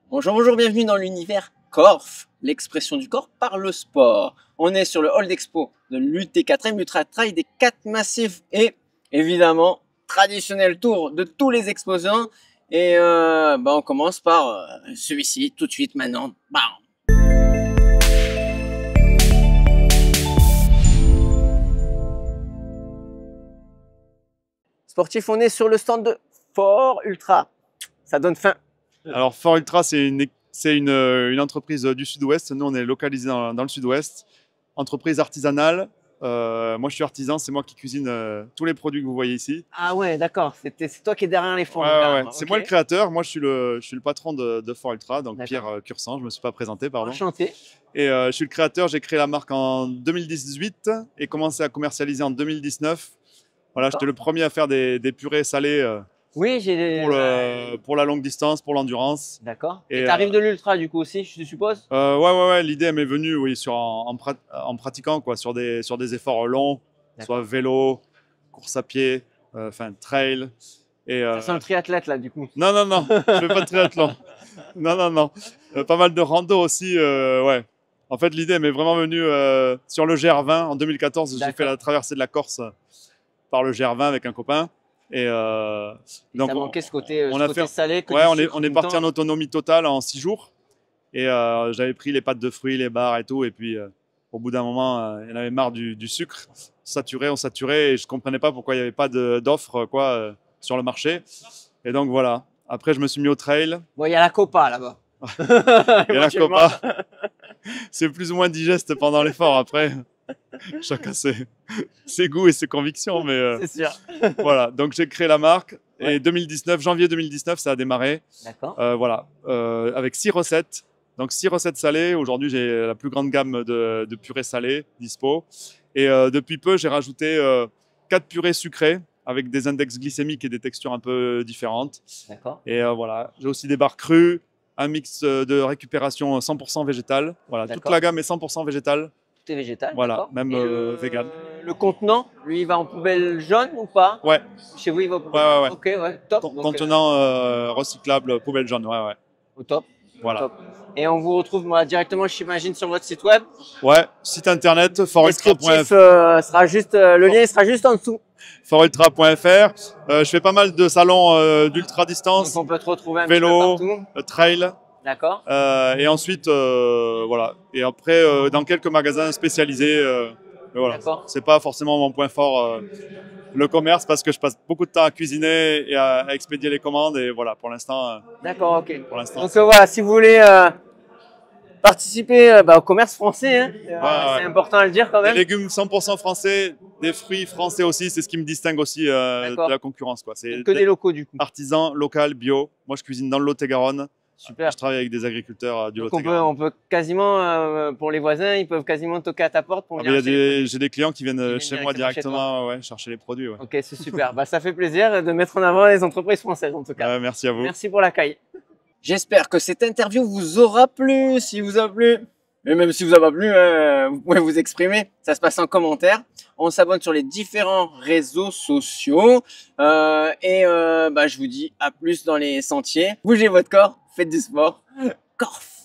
Bonjour, bonjour, bienvenue dans l'univers Corf, l'expression du corps par le sport. On est sur le hall d'expo de l'UT4M Ultra Trail des 4 massifs et évidemment, traditionnel tour de tous les exposants. Et on commence par celui-ci tout de suite maintenant. Bam. Sportif, on est sur le stand de Fort Ultra. Ça donne faim. Alors Fort Ultra, c'est une entreprise du sud-ouest. Nous, on est localisé dans le sud-ouest. Entreprise artisanale. Moi, je suis artisan. C'est moi qui cuisine tous les produits que vous voyez ici. Ah ouais, d'accord. C'est toi qui es derrière les fours. Ouais. Okay. C'est moi le créateur. Moi, je suis le patron de Fort Ultra. Donc Pierre Cursan. Je ne me suis pas présenté, pardon. Enchanté. Et je suis le créateur. J'ai créé la marque en 2018 et commencé à commercialiser en 2019. Voilà, j'étais le premier à faire des purées salées. Oui, j'ai pour la longue distance, pour l'endurance. D'accord. Et tu arrives de l'ultra du coup aussi, je suppose? Ouais. L'idée m'est venue, oui, en pratiquant quoi, sur des efforts longs, soit vélo, course à pied, trail. Et ça sent le triathlète là du coup. Non, je fais pas de triathlon. Non. Pas mal de rando aussi, ouais. En fait, l'idée m'est vraiment venue sur le GR20 en 2014. J'ai fait la traversée de la Corse par le GR20 avec un copain. Et donc, ça manquait ce côté, salé. Ouais, on est parti en autonomie totale en 6 jours. Et j'avais pris les pâtes de fruits, les bars et tout. Et puis, au bout d'un moment, il y en avait marre du sucre. On saturait. Et je ne comprenais pas pourquoi il n'y avait pas d'offres sur le marché. Et donc, voilà. Après, je me suis mis au trail. Bon, il y a la Copa là-bas. Il y a la Copa. C'est plus ou moins digeste pendant l'effort après. Chacun ses goûts et ses convictions, mais c'est sûr. Voilà, donc j'ai créé la marque et janvier 2019, ça a démarré. D'accord. Avec 6 recettes. Donc 6 recettes salées. Aujourd'hui, j'ai la plus grande gamme de purées salées dispo. Et depuis peu, j'ai rajouté 4 purées sucrées avec des index glycémiques et des textures un peu différentes. D'accord. Et voilà, j'ai aussi des bars crus, un mix de récupération 100% végétale. Voilà, toute la gamme est 100% végétale. Tout est végétal. Voilà, même vegan. Le contenant, lui, il va en poubelle jaune ou pas? Ouais. Chez vous, il va en poubelle jaune. Ouais. Ok, ouais, top. Contenant recyclable, poubelle jaune, ouais. Au top. Voilà. Top. Et on vous retrouve directement, j'imagine, sur votre site web? Ouais, site internet, forultra.fr. Sera juste, le lien sera juste en dessous. Forultra.fr. Je fais pas mal de salons d'ultra distance. Donc on peut te retrouver un vélo, petit peu partout. Trail. D'accord. Et ensuite, voilà. Et après, dans quelques magasins spécialisés. Voilà. C'est pas forcément mon point fort, le commerce, parce que je passe beaucoup de temps à cuisiner et à expédier les commandes. Et voilà, pour l'instant. D'accord, ok. Pour l'instant. Donc voilà, si vous voulez participer au commerce français, hein, c'est important à le dire quand même. Des légumes 100% français, des fruits français aussi, c'est ce qui me distingue aussi de la concurrence, quoi. C'est que des locaux du coup. Artisan, local, bio. Moi, je cuisine dans le Lot-et-Garonne. Super. Je travaille avec des agriculteurs du Lot-et-Garonne. On peut quasiment, pour les voisins, ils peuvent quasiment toquer à ta porte pour venir. J'ai des clients qui viennent chez moi directement chercher les produits. Ouais. Ok, c'est super. Ça fait plaisir de mettre en avant les entreprises françaises en tout cas. Merci à vous. Merci pour l'accueil. J'espère que cette interview vous aura plu. Si vous a plu, et même si vous a pas plu, vous pouvez vous exprimer. Ça se passe en commentaire. On s'abonne sur les différents réseaux sociaux. Je vous dis à plus dans les sentiers. Bougez votre corps, faites du sport. Corf.